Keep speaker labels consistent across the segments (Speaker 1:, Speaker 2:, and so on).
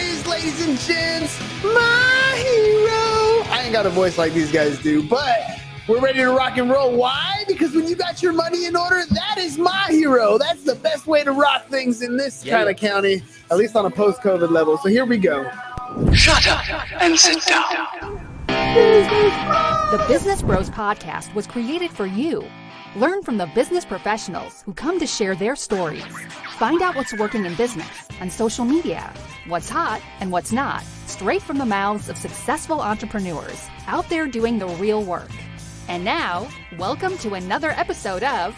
Speaker 1: is, ladies and gents, my hero. I ain't got a voice like these guys do, but we're ready to rock and roll. Why? Because when you got your money in order, that is my hero. That's the best way to rock things in this kind of county, at least on a post-COVID level. So here we go.
Speaker 2: Shut up and sit down.
Speaker 3: The Business Bros Podcast was created for you. Learn from the business professionals who come to share their stories. Find out what's working in business, on social media, what's hot and what's not, straight from the mouths of successful entrepreneurs out there doing the real work. And now, welcome to another episode of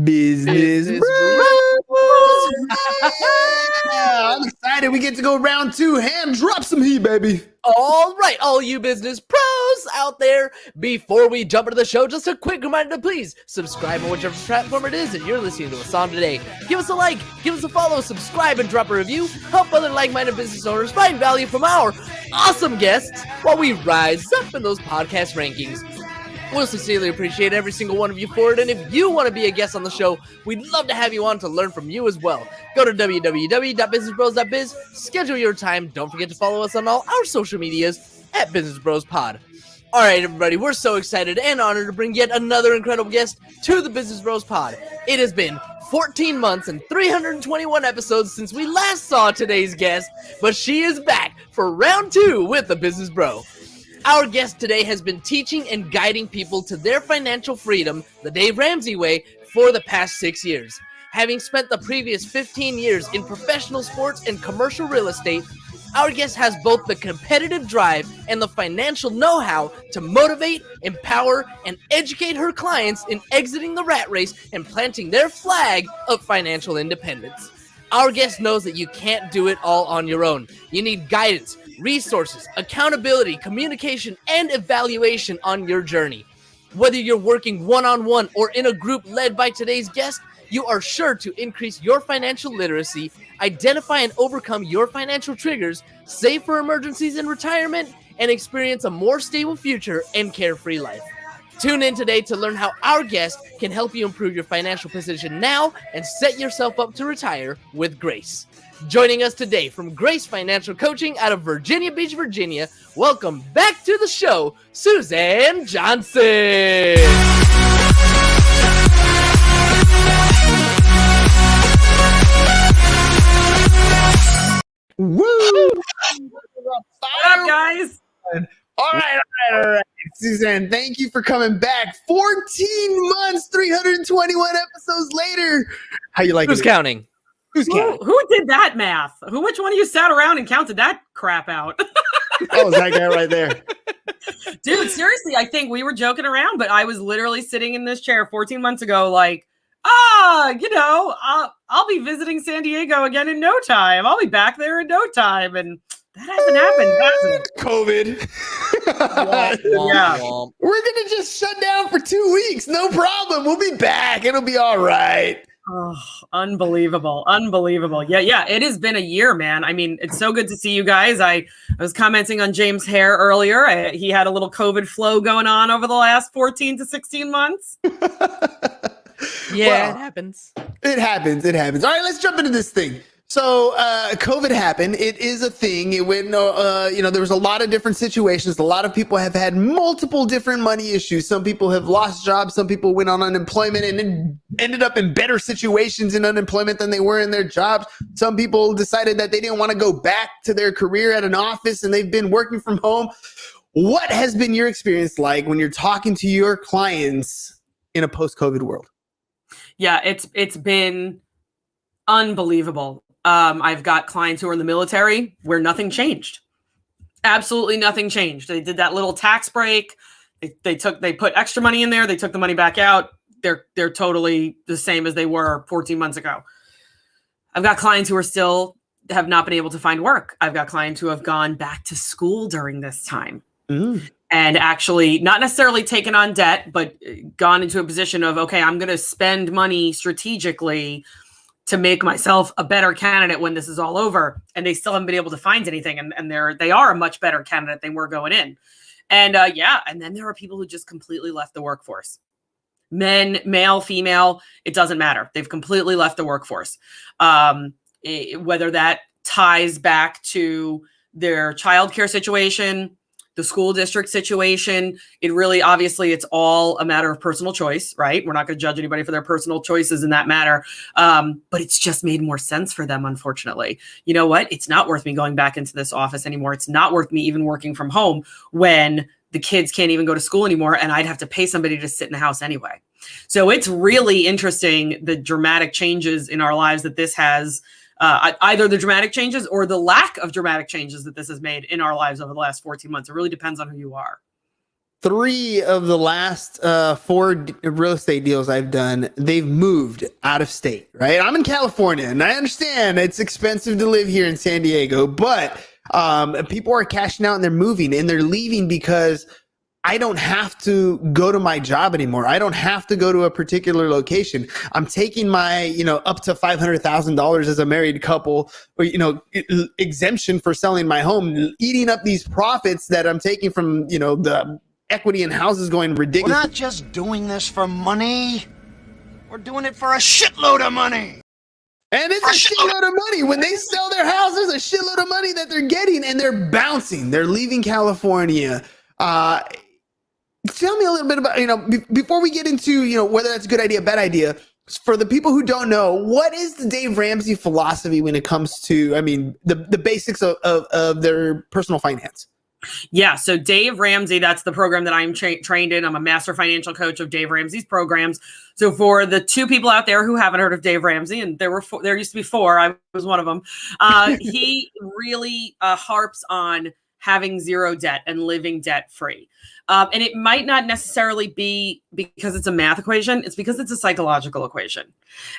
Speaker 1: Business Bros. I'm excited. We get to go round two. Hand drop some heat, baby.
Speaker 4: All right, all you business pros out there, before we jump into the show, just a quick reminder to please subscribe on whichever platform it is that you're listening to us on today. Give us a like, give us a follow, subscribe, and drop a review. Help other like-minded business owners find value from our awesome guests while we rise up in those podcast rankings. We'll sincerely appreciate every single one of you for it, and if you want to be a guest on the show, we'd love to have you on to learn from you as well. Go to www.businessbros.biz, schedule your time. Don't forget to follow us on all our social medias at Business Bros Pod. All right, everybody, we're so excited and honored to bring yet another incredible guest to the Business Bros Pod. It has been 14 months and 321 episodes since we last saw today's guest, but she is back for round two with the Business Bro. Our guest today has been teaching and guiding people to their financial freedom the Dave Ramsey way for the past 6 years. Having spent the previous 15 years in professional sports and commercial real estate, our guest has both the competitive drive and the financial know-how to motivate, empower, and educate her clients in exiting the rat race and planting their flag of financial independence. Our guest knows that you can't do it all on your own. You need guidance, resources, accountability, communication, and evaluation on your journey. Whether you're working one-on-one or in a group led by today's guest, you are sure to increase your financial literacy, identify and overcome your financial triggers, save for emergencies and retirement, and experience a more stable future and carefree life. Tune in today to learn how our guest can help you improve your financial position now and set yourself up to retire with grace. Joining us today from Grace Financial Coaching out of Virginia Beach, Virginia, welcome back to the show, Suzanne Johnson.
Speaker 1: Woo!
Speaker 5: What up, guys?
Speaker 1: All right. Suzanne, thank you for coming back. 14 months, 321 episodes later. How you like it?
Speaker 4: Who's counting?
Speaker 5: Who did that math? Which one of you sat around and counted that crap out?
Speaker 1: Oh, that guy right there.
Speaker 5: Dude, seriously, I think we were joking around, but I was literally sitting in this chair 14 months ago like, I'll be visiting San Diego again in no time. I'll be back there in no time. And that hasn't happened, has it?
Speaker 1: COVID.
Speaker 5: Yeah.
Speaker 1: We're going to just shut down for 2 weeks. No problem. We'll be back. It'll be all right.
Speaker 5: Oh, unbelievable. Yeah, it has been a year, man. I mean, it's so good to see you guys. I was commenting on James Hare earlier. He had a little COVID flow going on over the last 14 to 16 months.
Speaker 4: Yeah, it happens.
Speaker 1: It happens. All right, let's jump into this thing. So COVID happened. It is a thing. It went, there was a lot of different situations. A lot of people have had multiple different money issues. Some people have lost jobs. Some people went on unemployment and then ended up in better situations in unemployment than they were in their jobs. Some people decided that they didn't want to go back to their career at an office and they've been working from home. What has been your experience like when you're talking to your clients in a post-COVID world?
Speaker 5: Yeah, it's been unbelievable. I've got clients who are in the military where nothing changed. Absolutely nothing changed. They did that little tax break. They put extra money in there. They took the money back out. They're totally the same as they were 14 months ago. I've got clients who are still have not been able to find work. I've got clients who have gone back to school during this time. And actually not necessarily taken on debt, but gone into a position of, okay, I'm going to spend money strategically to make myself a better candidate when this is all over. And they still haven't been able to find anything. And they are a much better candidate than we're going in. And and then there are people who just completely left the workforce. Men, male, female, it doesn't matter. They've completely left the workforce. Whether that ties back to their childcare situation, the school district situation. It really, obviously, it's all a matter of personal choice, right? We're not going to judge anybody for their personal choices in that matter. But it's just made more sense for them, unfortunately. You know what? It's not worth me going back into this office anymore. It's not worth me even working from home when the kids can't even go to school anymore, and I'd have to pay somebody to sit in the house anyway. So it's really interesting, the dramatic changes in our lives that this has, either the dramatic changes or the lack of dramatic changes that this has made in our lives over the last 14 months. It really depends on who you are.
Speaker 1: 3 of the last 4 real estate deals I've done, they've moved out of state, right? I'm in California, and I understand it's expensive to live here in San Diego, but people are cashing out and they're moving, and they're leaving because I don't have to go to my job anymore. I don't have to go to a particular location. I'm taking my, up to $500,000 as a married couple, or, exemption for selling my home, eating up these profits that I'm taking from, the equity in houses going ridiculous.
Speaker 2: We're not just doing this for money. We're doing it for a shitload of money.
Speaker 1: And it's a shitload of money. When they sell their houses, a shitload of money that they're getting, and they're bouncing. They're leaving California. Tell me a little bit about, before we get into, whether that's a good idea, bad idea, for the people who don't know, what is the Dave Ramsey philosophy when it comes to, the basics of their personal finance?
Speaker 5: Yeah. So Dave Ramsey, that's the program that I'm trained in. I'm a master financial coach of Dave Ramsey's programs. So for the 2 people out there who haven't heard of Dave Ramsey, and there used to be 4, I was one of them. He really harps on having zero debt and living debt free. And it might not necessarily be because it's a math equation. It's because it's a psychological equation.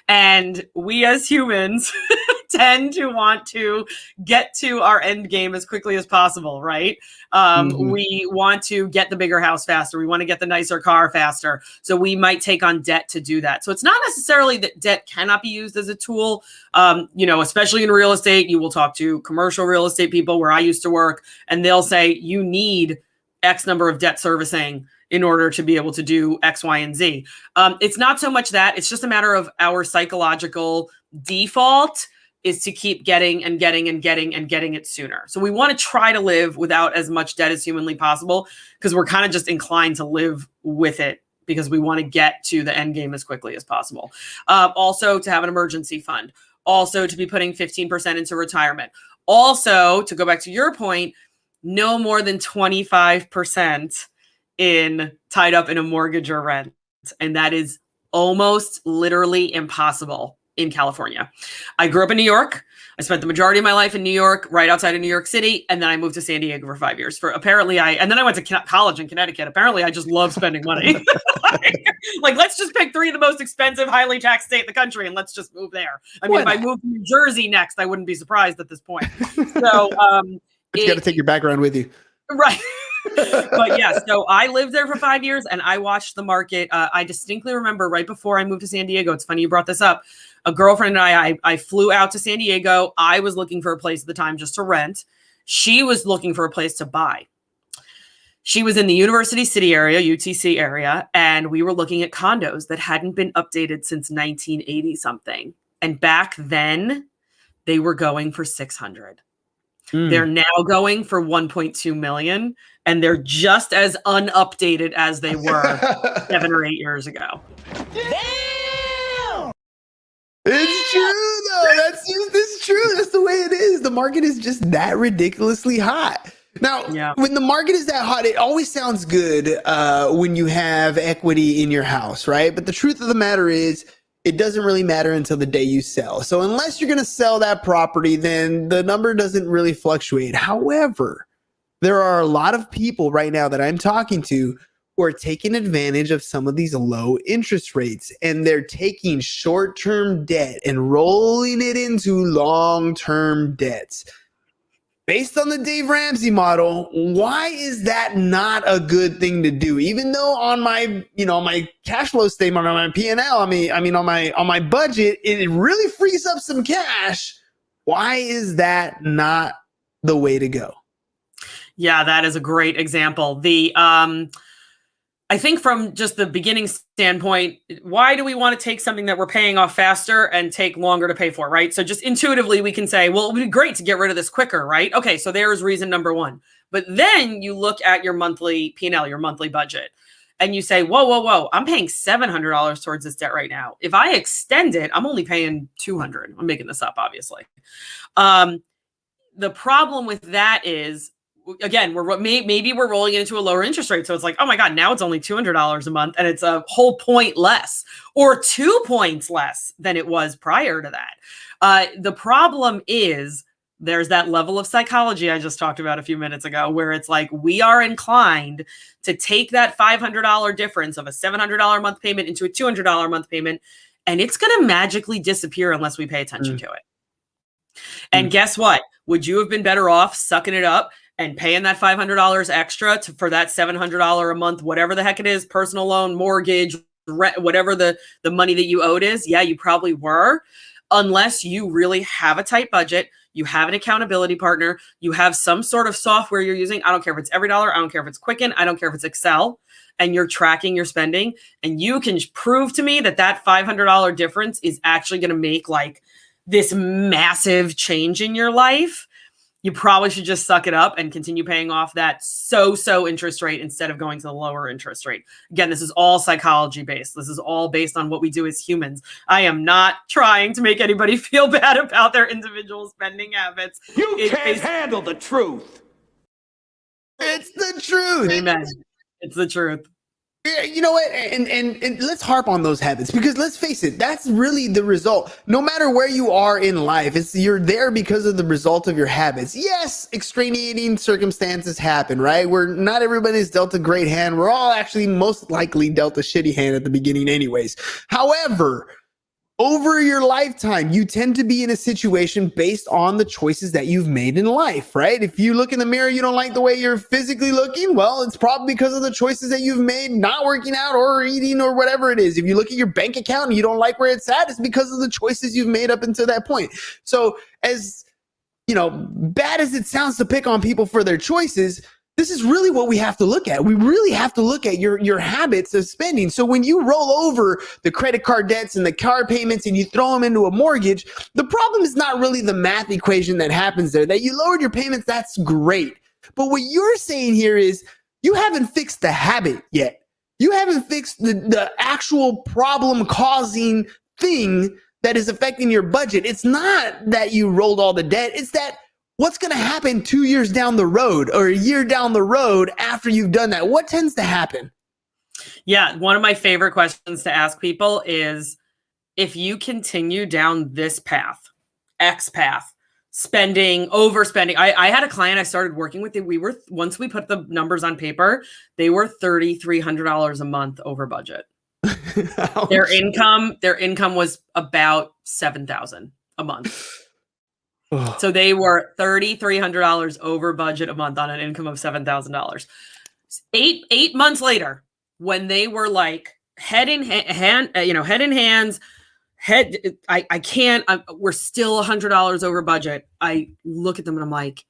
Speaker 5: And we as humans tend to want to get to our end game as quickly as possible, right? We want to get the bigger house faster. We want to get the nicer car faster. So we might take on debt to do that. So it's not necessarily that debt cannot be used as a tool. Especially in real estate, you will talk to commercial real estate people where I used to work, and they'll say you need X number of debt servicing in order to be able to do X, Y, and Z. It's not so much that. It's just a matter of our psychological default is to keep getting and getting and getting and getting it sooner. So we want to try to live without as much debt as humanly possible, because we're kind of just inclined to live with it because we want to get to the end game as quickly as possible. Also to have an emergency fund. Also to be putting 15% into retirement. Also, to go back to your point, no more than 25% tied up in a mortgage or rent. And that is almost literally impossible in California. I grew up in New York. I spent the majority of my life in New York, right outside of New York City. And then I moved to San Diego for 5 years. And then I went to college in Connecticut. Apparently I just love spending money. like, let's just pick 3 of the most expensive, highly taxed state in the country, and let's just move there. If I moved to New Jersey next, I wouldn't be surprised at this point. So,
Speaker 1: but you got to take your background with you.
Speaker 5: Right. But yeah, so I lived there for 5 years and I watched the market. I distinctly remember right before I moved to San Diego, it's funny you brought this up, a girlfriend and I flew out to San Diego. I was looking for a place at the time just to rent. She was looking for a place to buy. She was in the University City area, UTC area, and we were looking at condos that hadn't been updated since 1980 something. And back then they were going for 600. They're now going for 1.2 million, and they're just as unupdated as they were 7 or 8 years ago.
Speaker 2: Damn!
Speaker 1: It's true, though. It's true. That's the way it is. The market is just that ridiculously hot. Now, when the market is that hot, it always sounds good when you have equity in your house, right? But the truth of the matter is, it doesn't really matter until the day you sell. So unless you're going to sell that property, then the number doesn't really fluctuate. However, there are a lot of people right now that I'm talking to who are taking advantage of some of these low interest rates, and they're taking short-term debt and rolling it into long-term debts. Based on the Dave Ramsey model, why is that not a good thing to do? Even though on my, my cash flow statement, on my P&L, on my budget, it really frees up some cash. Why is that not the way to go?
Speaker 5: Yeah, that is a great example. I think from just the beginning standpoint, why do we want to take something that we're paying off faster and take longer to pay for, right? So just intuitively, we can say, well, it would be great to get rid of this quicker, right? Okay, so there's reason number one. But then you look at your monthly P&L, your monthly budget, and you say, whoa, I'm paying $700 towards this debt right now. If I extend it, I'm only paying $200. I'm making this up, obviously. The problem with that is, again, maybe we're rolling it into a lower interest rate. So it's like, oh my God, now it's only $200 a month and it's a whole point less or 2 points less than it was prior to that. The problem is there's that level of psychology I just talked about a few minutes ago, where it's like we are inclined to take that $500 difference of a $700 a month payment into a $200 a month payment, and it's going to magically disappear unless we pay attention to it. And guess what? Would you have been better off sucking it up and paying that $500 extra for that $700 a month, whatever the heck it is, personal loan, mortgage, rent, whatever the money that you owed is? Yeah, you probably were, unless you really have a tight budget, you have an accountability partner, you have some sort of software you're using. I don't care if it's EveryDollar, I don't care if it's Quicken, I don't care if it's Excel, and you're tracking your spending, and you can prove to me that that $500 difference is actually going to make like this massive change in your life. You probably should just suck it up and continue paying off that so interest rate instead of going to the lower interest rate. Again, this is all psychology based. This is all based on what we do as humans. I am not trying to make anybody feel bad about their individual spending habits.
Speaker 2: You can't handle the truth.
Speaker 1: It's the truth.
Speaker 5: Amen. It's the truth.
Speaker 1: You know what? And let's harp on those habits, because let's face it, that's really the result. No matter where you are in life, you're there because of the result of your habits. Yes, extraneating circumstances happen, right? Not everybody's dealt a great hand. We're all actually most likely dealt a shitty hand at the beginning anyways. However, over your lifetime, you tend to be in a situation based on the choices that you've made in life, right? If you look in the mirror, you don't like the way you're physically looking, well, it's probably because of the choices that you've made not working out or eating or whatever it is. If you look at your bank account and you don't like where it's at, it's because of the choices you've made up until that point. So as, bad as it sounds to pick on people for their choices, this is really what we have to look at. We really have to look at your habits of spending. So when you roll over the credit card debts and the car payments and you throw them into a mortgage, the problem is not really the math equation that happens there. That you lowered your payments, that's great. But what you're saying here is you haven't fixed the habit yet. You haven't fixed the actual problem causing thing that is affecting your budget. It's not that you rolled all the debt. It's that what's going to happen 2 years down the road or a year down the road after you've done that? What tends to happen?
Speaker 5: Yeah, one of my favorite questions to ask people is, if you continue down this path, X path, overspending. I had a client I started working with. Once we put the numbers on paper, they were $3,300 a month over budget. Their income was about $7,000 a month. So they were $3,300 over budget a month on an income of $7,000. Eight months later, when they were like head in hands, we're still $100 over budget. I look at them and I'm like,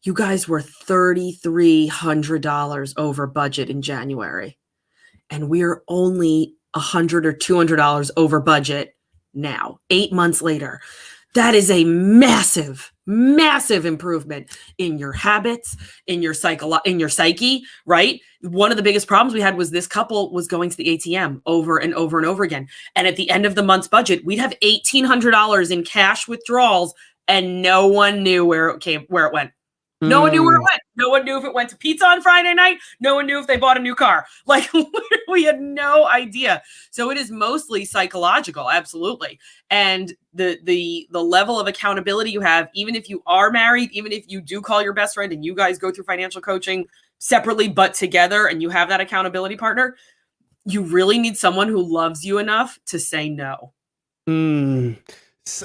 Speaker 5: you guys were $3,300 over budget in January, and we're only $100 or $200 over budget now, 8 months later. That is a massive, massive improvement in your habits, in your psyche, right? One of the biggest problems we had was this couple was going to the ATM over and over and over again. And at the end of the month's budget, we'd have $1,800 in cash withdrawals, and no one knew where it went. No one knew where it went. No one knew if it went to pizza on Friday night. No one knew if they bought a new car. Like, we had no idea. So it is mostly psychological, absolutely. And the level of accountability you have, even if you are married, even if you do call your best friend and you guys go through financial coaching separately but together, and you have that accountability partner, you really need someone who loves you enough to say no.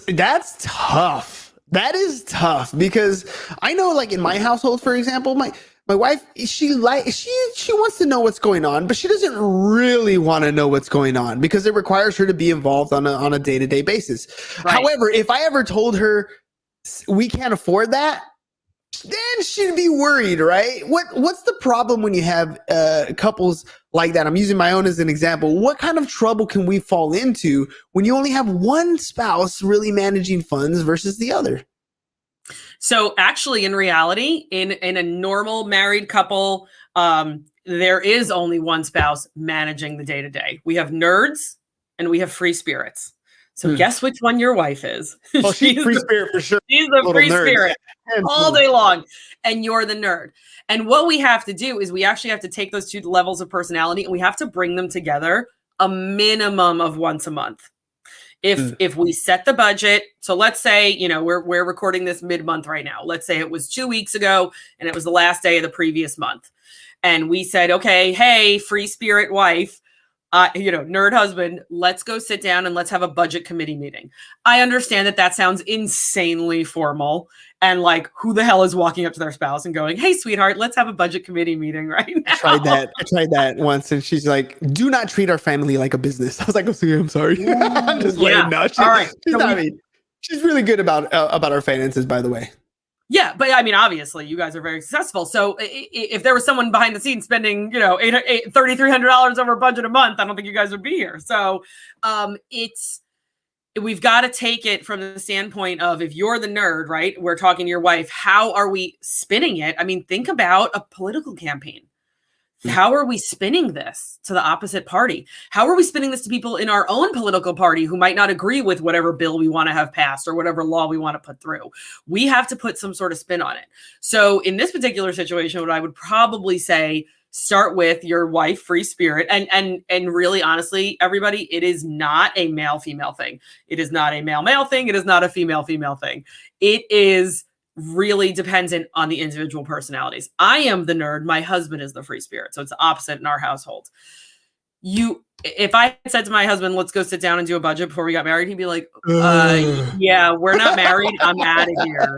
Speaker 1: That's tough. That is tough, because I know, like in my household, for example, my wife, she wants to know what's going on, but she doesn't really want to know what's going on because it requires her to be involved on a day-to-day basis. Right. However, if I ever told her we can't afford that, then should be worried, right? What's the problem when you have couples like that? I'm using my own as an example. What kind of trouble can we fall into when you only have one spouse really managing funds versus the other?
Speaker 5: So actually, in reality, in a normal married couple, there is only one spouse managing the day-to-day. We have nerds and we have free spirits. So guess which one your wife is?
Speaker 1: Well, she's free spirit for sure.
Speaker 5: She's the free spirit all day long, and you're the nerd. And what we have to do is we actually have to take those two levels of personality and we have to bring them together a minimum of once a month. If we set the budget, so let's say, you know, we're recording this mid-month right now. Let's say it was 2 weeks ago and it was the last day of the previous month. And we said, okay, hey, free spirit wife, you know, nerd husband, let's go sit down and let's have a budget committee meeting. I understand that sounds insanely formal and like, who the hell is walking up to their spouse and going, hey, sweetheart, let's have a budget committee meeting right now.
Speaker 1: I tried that once, and she's like, do not treat our family like a business. I was like, oh, I'm sorry. I'm just letting know.
Speaker 5: All right.
Speaker 1: She's really good about our finances, by the way.
Speaker 5: Yeah, but I mean, obviously, you guys are very successful. So if there was someone behind the scenes spending, you know, $3,300 over budget a month, I don't think you guys would be here. So we've got to take it from the standpoint of, if you're the nerd, right? We're talking to your wife. How are we spinning it? I mean, think about a political campaign. How are we spinning this to the opposite party? How are we spinning this to people in our own political party who might not agree with whatever bill we want to have passed or whatever law we want to put through? We have to put some sort of spin on it. So in this particular situation, what I would probably say, start with your wife, free spirit. And really, honestly, everybody, it is not a male-female thing. It is not a male-male thing. It is not a female-female thing. It is really dependent on the individual personalities. I am the nerd. My husband is the free spirit. So it's the opposite in our household. If I said to my husband, let's go sit down and do a budget before we got married, he'd be like, yeah, we're not married. I'm out of here.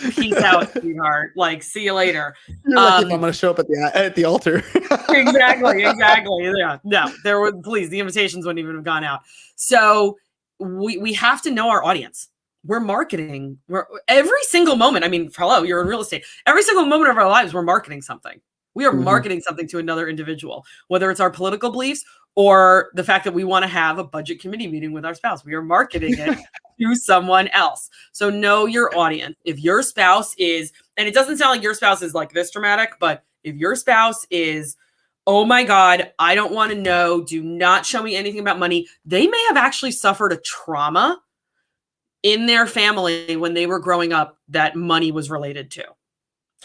Speaker 5: Peace out, sweetheart. Like, see you later.
Speaker 1: You're lucky if I'm going to show up at the altar.
Speaker 5: Exactly. Yeah. No, please, the invitations wouldn't even have gone out. So we have to know our audience. We're marketing. Every single moment. I mean, hello, you're in real estate. Every single moment of our lives, we're marketing something. We are marketing something to another individual, whether it's our political beliefs or the fact that we want to have a budget committee meeting with our spouse. We are marketing it to someone else. So know your audience. If your spouse is, and it doesn't sound like your spouse is like this dramatic, but if your spouse is, oh my God, I don't want to know, do not show me anything about money, they may have actually suffered a trauma in their family when they were growing up that money was related to.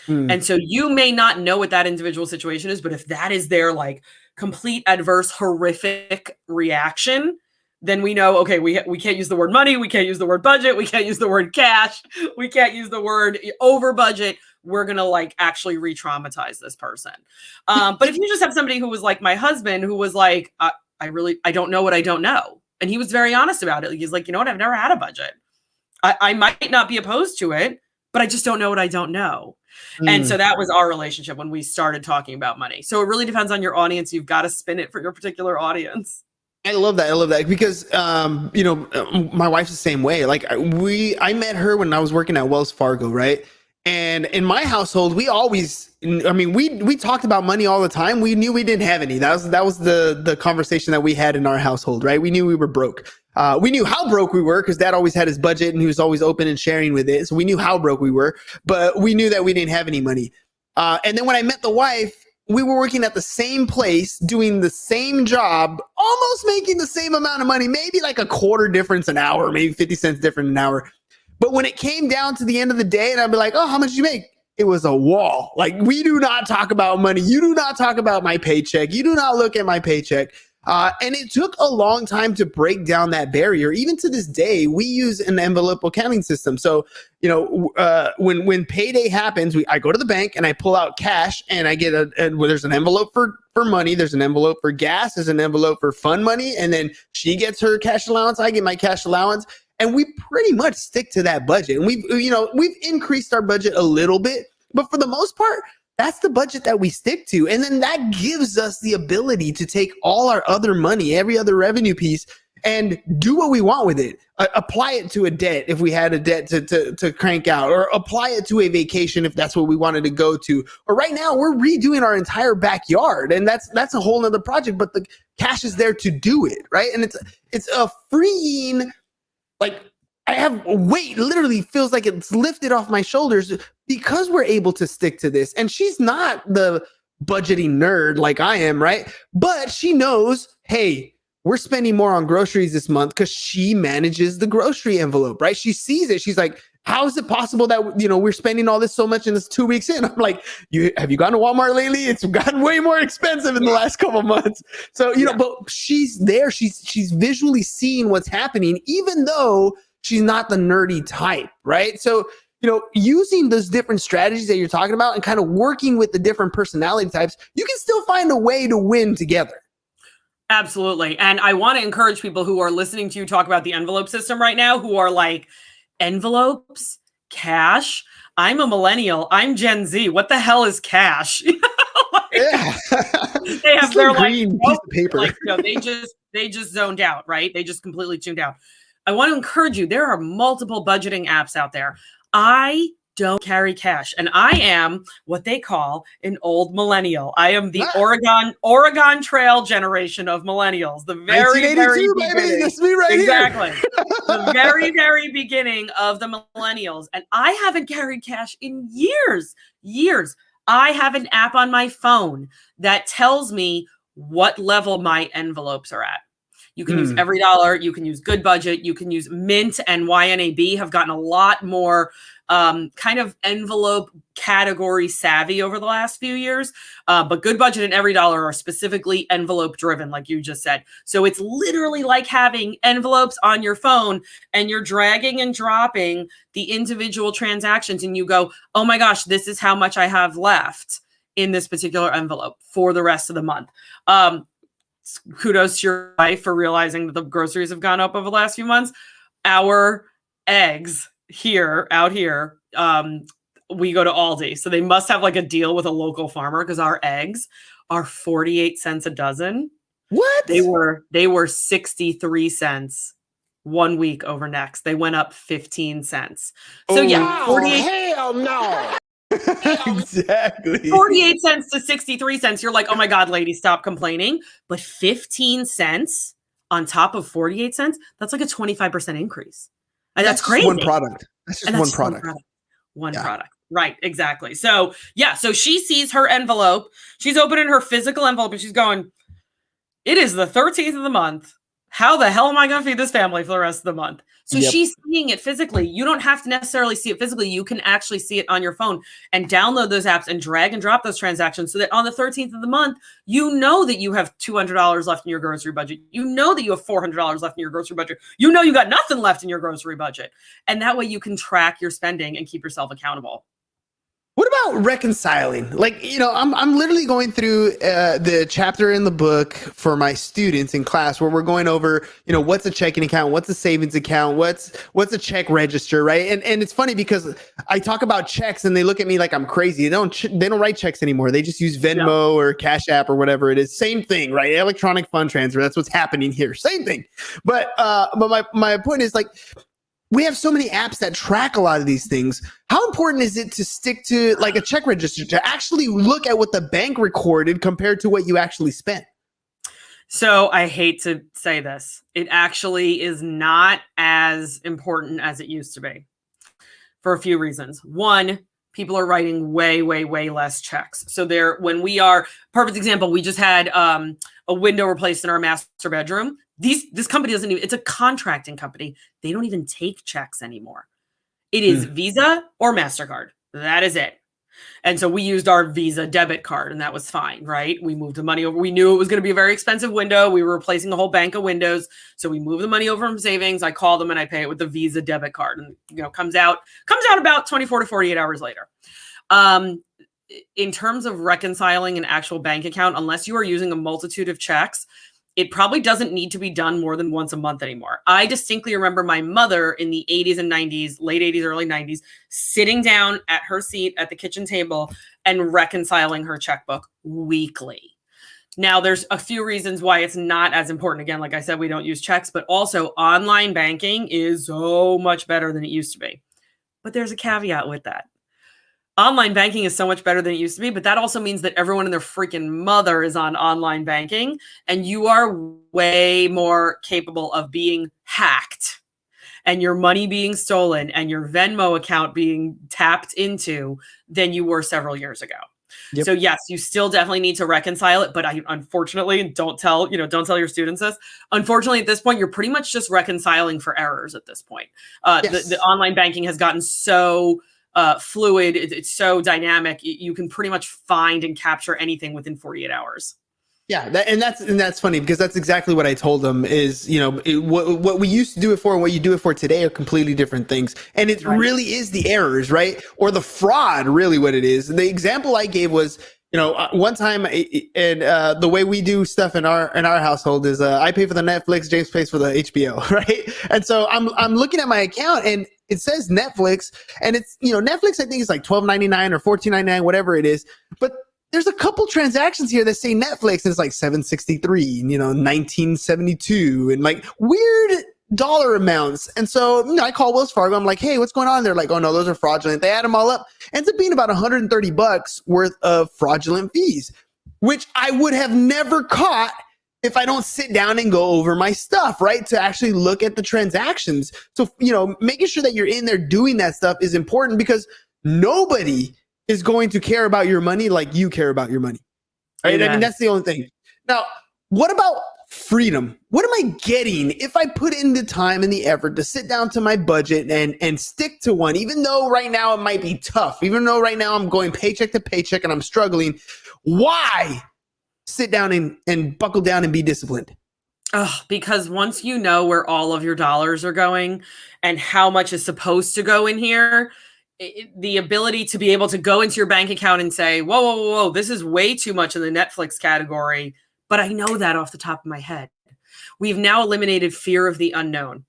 Speaker 5: And so you may not know what that individual situation is, but if that is their like complete adverse, horrific reaction, then we know, okay, we can't use the word money. We can't use the word budget. We can't use the word cash. We can't use the word over budget. We're going to like actually re-traumatize this person. But if you just have somebody who was like my husband, who was like, I don't know what I don't know. And he was very honest about it. He's like, you know what? I've never had a budget. I might not be opposed to it, but I just don't know what I don't know. And so that was our relationship when we started talking about money. So it really depends on your audience. You've got to spin it for your particular audience.
Speaker 1: I love that because, you know, my wife's the same way. Like I met her when I was working at Wells Fargo, right? And in my household, we talked about money all the time. We knew we didn't have any. That was the conversation that we had in our household, right? We knew we were broke. We knew how broke we were because Dad always had his budget and he was always open and sharing with it. So we knew how broke we were, but we knew that we didn't have any money. And then when I met the wife, we were working at the same place, doing the same job, almost making the same amount of money, maybe like a quarter difference an hour, maybe 50 cents different an hour. But when it came down to the end of the day and I'd be like, oh, how much did you make? It was a wall. Like, we do not talk about money. You do not talk about my paycheck. You do not look at my paycheck. And it took a long time to break down that barrier. Even to this day, we use an envelope accounting system. So, you know, when payday happens, I go to the bank and I pull out cash and I get there's an envelope for money. There's an envelope for gas. There's an envelope for fun money. And then she gets her cash allowance. I get my cash allowance. And we pretty much stick to that budget. And we've increased our budget a little bit, but for the most part, that's the budget that we stick to. And then that gives us the ability to take all our other money, every other revenue piece, and do what we want with it. Apply it to a debt if we had a debt to crank out, or apply it to a vacation if that's what we wanted to go to. Or right now we're redoing our entire backyard, and that's a whole nother project, but the cash is there to do it, right? And it's a freeing, like, I have weight, literally feels like it's lifted off my shoulders because we're able to stick to this. And she's not the budgeting nerd like I am, right? But she knows, hey, we're spending more on groceries this month because she manages the grocery envelope, right? She sees it. She's like, how is it possible that, we're spending all this so much in this 2 weeks in? I'm like, have you gone to Walmart lately? It's gotten way more expensive in the last couple of months. So, but she's there. She's visually seeing what's happening, even though she's not the nerdy type, right? So, using those different strategies that you're talking about and kind of working with the different personality types, you can still find a way to win together.
Speaker 5: Absolutely. And I want to encourage people who are listening to you talk about the envelope system right now, who are like, envelopes, cash. I'm a millennial. I'm Gen Z. What the hell is cash?
Speaker 1: Yeah.
Speaker 5: They have their
Speaker 1: green piece of paper.
Speaker 5: They just zoned out, right? They just completely tuned out. I want to encourage you. There are multiple budgeting apps out there. I don't carry cash, and I am what they call an old millennial. I am the Oregon Trail generation of millennials. The very
Speaker 1: baby. That's me right
Speaker 5: exactly. The very, very beginning of the millennials, and I haven't carried cash in years. I have an app on my phone that tells me what level my envelopes are at. You can use Every Dollar. You can use Good Budget. You can use Mint, and YNAB have gotten a lot more kind of envelope category savvy over the last few years. But Good Budget and Every Dollar are specifically envelope driven, like you just said. So it's literally like having envelopes on your phone, and you're dragging and dropping the individual transactions, and you go, oh my gosh, this is how much I have left in this particular envelope for the rest of the month. Kudos to your wife for realizing that the groceries have gone up over the last few months. Our eggs out here, we go to Aldi. So they must have like a deal with a local farmer, because our eggs are 48 cents a dozen.
Speaker 1: What?
Speaker 5: They were 63 cents 1 week over next. They went up 15 cents. So yeah, 48.
Speaker 2: Hell no.
Speaker 1: Exactly.
Speaker 5: 48 cents to 63 cents. You're like, oh my God, lady, stop complaining. But 15 cents on top of 48 cents, that's like a 25% increase. And that's crazy.
Speaker 1: One product. That's just one product.
Speaker 5: One product. Right. Exactly. So yeah. So she sees her envelope. She's opening her physical envelope and she's going, it is the 13th of the month. How the hell am I going to feed this family for the rest of the month? So she's seeing it physically. You don't have to necessarily see it physically. You can actually see it on your phone and download those apps and drag and drop those transactions so that on the 13th of the month, you know that you have $200 left in your grocery budget. You know that you have $400 left in your grocery budget. You know you got nothing left in your grocery budget. And that way you can track your spending and keep yourself accountable.
Speaker 1: What about reconciling? Like, I'm literally going through the chapter in the book for my students in class where we're going over, what's a checking account, what's a savings account, what's a check register, right? And it's funny because I talk about checks and they look at me like I'm crazy. They don't write checks anymore. They just use Venmo or Cash App or whatever it is. Same thing, right? Electronic fund transfer. That's what's happening here. Same thing. But my point is, like, we have so many apps that track a lot of these things. How important is it to stick to like a check register, to actually look at what the bank recorded compared to what you actually spent?
Speaker 5: So I hate to say this. It actually is not as important as it used to be for a few reasons. One, people are writing way, way, way less checks. So perfect example, we just had a window replaced in our master bedroom. This company doesn't even, it's a contracting company. They don't even take checks anymore. It is Visa or MasterCard. That is it. And so we used our Visa debit card and that was fine, right? We moved the money over. We knew it was going to be a very expensive window. We were replacing a whole bank of windows. So we moved the money over from savings. I call them and I pay it with the Visa debit card, and comes out about 24 to 48 hours later. In terms of reconciling an actual bank account, unless you are using a multitude of checks, it probably doesn't need to be done more than once a month anymore. I distinctly remember my mother in the 80s and 90s, late 80s, early 90s, sitting down at her seat at the kitchen table and reconciling her checkbook weekly. Now, there's a few reasons why it's not as important. Again, like I said, we don't use checks, but also online banking is so much better than it used to be. But there's a caveat with that. Online banking is so much better than it used to be, but that also means that everyone and their freaking mother is on online banking, and you are way more capable of being hacked and your money being stolen and your Venmo account being tapped into than you were several years ago.
Speaker 1: Yep.
Speaker 5: So yes, you still definitely need to reconcile it, but I unfortunately don't tell your students this. Unfortunately, at this point, you're pretty much just reconciling for errors at this point.
Speaker 1: Yes.
Speaker 5: The online banking has gotten so fluid, it's so dynamic. You can pretty much find and capture anything within 48 hours.
Speaker 1: Yeah, that's funny because that's exactly what I told them is, what we used to do it for and what you do it for today are completely different things. And it really is the errors, right? Or the fraud, really what it is. The example I gave was, one time, and the way we do stuff in our household is I pay for the Netflix, James pays for the HBO, right? And so I'm looking at my account and it says Netflix, and it's, Netflix I think is like $12.99 or $14.99, whatever it is, but there's a couple transactions here that say Netflix and it's like $7.63, 1972, and like weird dollar amounts. And so, I call Wells Fargo. I'm like, hey, what's going on? They're like, oh no, those are fraudulent. They add them all up. Ends up being about $130 worth of fraudulent fees, which I would have never caught if I don't sit down and go over my stuff, right? To actually look at the transactions. So, making sure that you're in there doing that stuff is important because nobody is going to care about your money like you care about your money. Right?
Speaker 5: Amen.
Speaker 1: I mean, that's the only thing. Now, what about freedom? What am I getting if I put in the time and the effort to sit down to my budget and stick to one, even though right now it might be tough, even though right now I'm going paycheck to paycheck and I'm struggling? Why sit down and buckle down and be disciplined?
Speaker 5: Because once you know where all of your dollars are going and how much is supposed to go in here, the ability to be able to go into your bank account and say, whoa, this is way too much in the Netflix category, but I know that off the top of my head. We've now eliminated fear of the unknown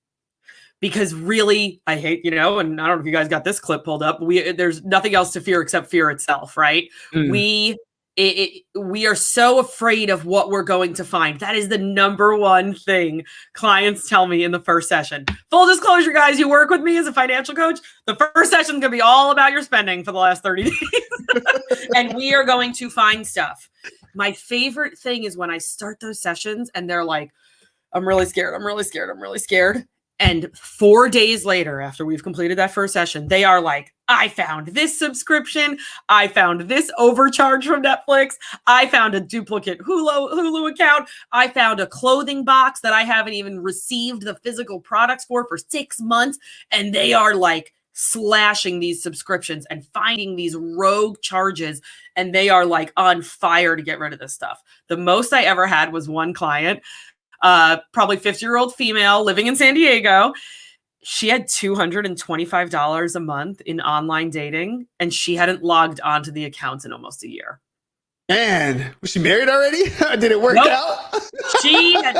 Speaker 5: because really, I hate, and I don't know if you guys got this clip pulled up, there's nothing else to fear except fear itself, right? We are so afraid of what we're going to find. That is the number one thing clients tell me in the first session. Full disclosure, guys, you work with me as a financial coach. The first session is going to be all about your spending for the last 30 days. And we are going to find stuff. My favorite thing is when I start those sessions and they're like, I'm really scared. I'm really scared. I'm really scared. And 4 days later, after we've completed that first session, they are like, I found this subscription. I found this overcharge from Netflix. I found a duplicate Hulu account. I found a clothing box that I haven't even received the physical products for 6 months. And they are like slashing these subscriptions and finding these rogue charges. And they are like on fire to get rid of this stuff. The most I ever had was one client, probably 50-year-old female living in San Diego. She had $225 a month in online dating, and she hadn't logged onto the account in almost a year.
Speaker 1: Man, was she married already? Did it work out?
Speaker 5: She had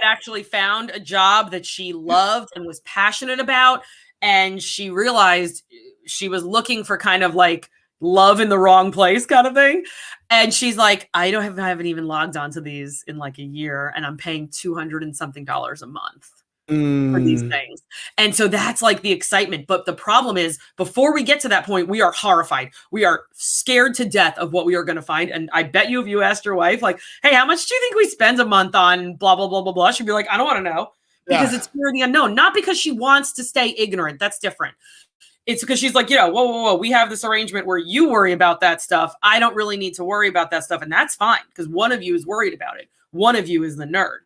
Speaker 5: actually found a job that she loved and was passionate about, and she realized she was looking for kind of like love in the wrong place kind of thing. And she's like, I haven't even logged onto these in like a year, and I'm paying $200 and something a month for these things. And so that's like the excitement. But the problem is, before we get to that point, we are horrified. We are scared to death of what we are going to find. And I bet you, if you asked your wife, like, hey, how much do you think we spend a month on blah, blah, blah, blah, blah, she'd be like, I don't want to know, because it's fear of the unknown. Not because she wants to stay ignorant. That's different. It's because she's like, whoa, we have this arrangement where you worry about that stuff. I don't really need to worry about that stuff. And that's fine, because one of you is worried about it. One of you is the nerd.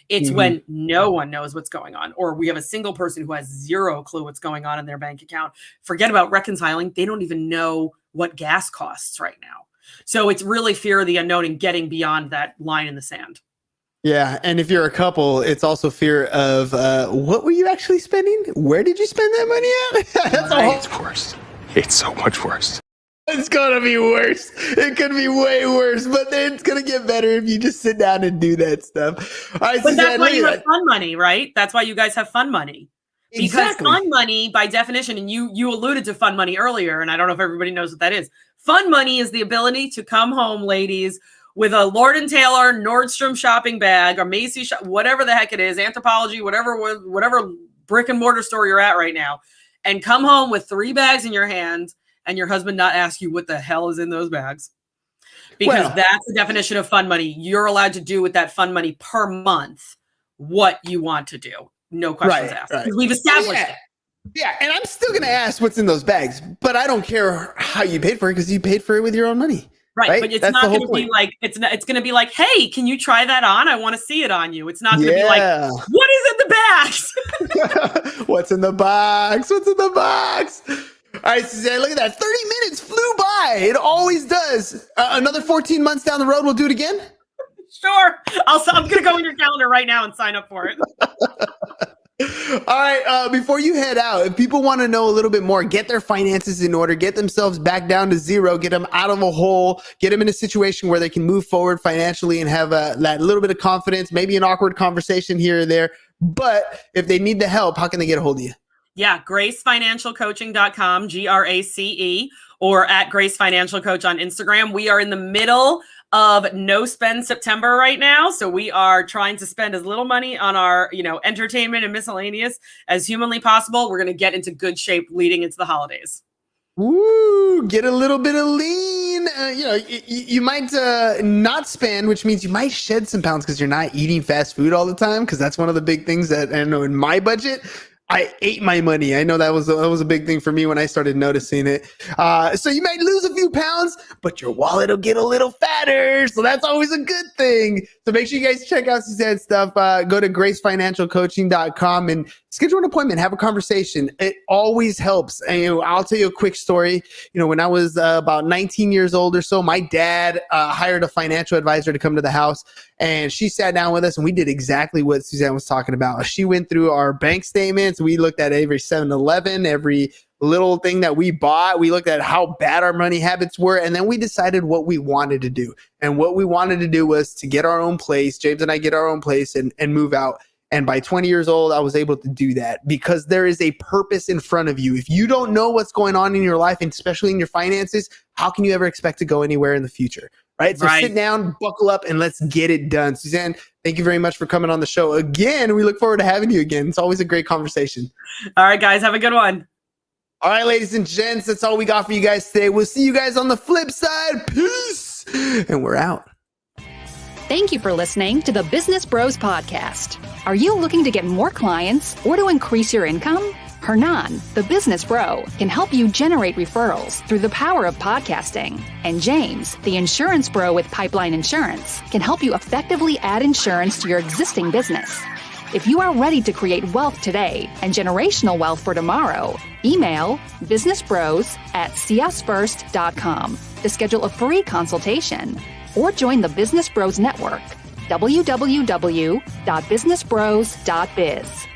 Speaker 5: It's when no one knows what's going on, or we have a single person who has zero clue what's going on in their bank account. Forget about reconciling. They don't even know what gas costs right now. So it's really fear of the unknown and getting beyond that line in the sand.
Speaker 1: Yeah. And if you're a couple, it's also fear of what were you actually spending? Where did you spend that money at? That's all.
Speaker 6: It's worse. It's so much worse.
Speaker 1: It's going to be worse. It could be way worse, but then it's going to get better if you just sit down and do that stuff. All right,
Speaker 5: but
Speaker 1: Suzanne,
Speaker 5: that's why you have fun money, right? That's why you guys have fun money.
Speaker 1: Exactly.
Speaker 5: Because fun money, by definition, and you alluded to fun money earlier, and I don't know if everybody knows what that is. Fun money is the ability to come home, ladies, with a Lord & Taylor, Nordstrom shopping bag, or Macy's, whatever the heck it is, Anthropologie, whatever brick and mortar store you're at right now, and come home with 3 bags in your hand and your husband not ask you what the hell is in those bags. Because that's the definition of fun money. You're allowed to do with that fun money per month what you want to do. No questions asked.
Speaker 1: Right.
Speaker 5: We've established it.
Speaker 1: Yeah, and I'm still going to ask what's in those bags, but I don't care how you paid for it because you paid for it with your own money.
Speaker 5: Right, but it's not going to be like it's going to be like, hey, can you try that on? I want to see it on you. It's not going to be like, what is in the bags?
Speaker 1: What's in the box? What's in the box? All right, Suzanne, look at that. 30 minutes flew by. It always does. Another 14 months down the road, we'll do it again?
Speaker 5: Sure. I'm going to go in your calendar right now and sign up for it.
Speaker 1: All right, before you head out, if people want to know a little bit more, get their finances in order, get themselves back down to zero, get them out of a hole, get them in a situation where they can move forward financially and have that little bit of confidence, maybe an awkward conversation here or there. But if they need the help, how can they get a hold of you?
Speaker 5: Yeah, gracefinancialcoaching.com, GRACE, or at Grace Financial Coach on Instagram. We are in the middle of no spend September right now. So we are trying to spend as little money on our, entertainment and miscellaneous as humanly possible. We're going to get into good shape leading into the holidays.
Speaker 1: Woo, get a little bit of lean. You might not spend, which means you might shed some pounds because you're not eating fast food all the time. Because that's one of the big things that I know in my budget. I ate my money. I know that was a big thing for me when I started noticing it. So you might lose a few pounds, but your wallet will get a little fatter. So that's always a good thing. So make sure you guys check out Suzanne's stuff. Go to gracefinancialcoaching.com and schedule an appointment. Have a conversation. It always helps. And I'll tell you a quick story. When I was about 19 years old or so, my dad hired a financial advisor to come to the house. And she sat down with us and we did exactly what Suzanne was talking about. She went through our bank statements. We looked at every 7-Eleven, every little thing that we bought. We looked at how bad our money habits were. And then we decided what we wanted to do. And what we wanted to do was to get our own place. James and I get our own place and move out. And by 20 years old, I was able to do that because there is a purpose in front of you. If you don't know what's going on in your life, and especially in your finances, how can you ever expect to go anywhere in the future? Right. So sit down, buckle up, and let's get it done. Suzanne, thank you very much for coming on the show again. We look forward to having you again. It's always a great conversation.
Speaker 5: All right, guys, have a good one.
Speaker 1: All right, ladies and gents, that's all we got for you guys today. We'll see you guys on the flip side. Peace. And we're out.
Speaker 3: Thank you for listening to the Business Bros Podcast. Are you looking to get more clients or to increase your income? Hernan, the business bro, can help you generate referrals through the power of podcasting. And James, the insurance bro with Pipeline Insurance, can help you effectively add insurance to your existing business. If you are ready to create wealth today and generational wealth for tomorrow, email businessbros@csfirst.com to schedule a free consultation or join the Business Bros Network, www.businessbros.biz.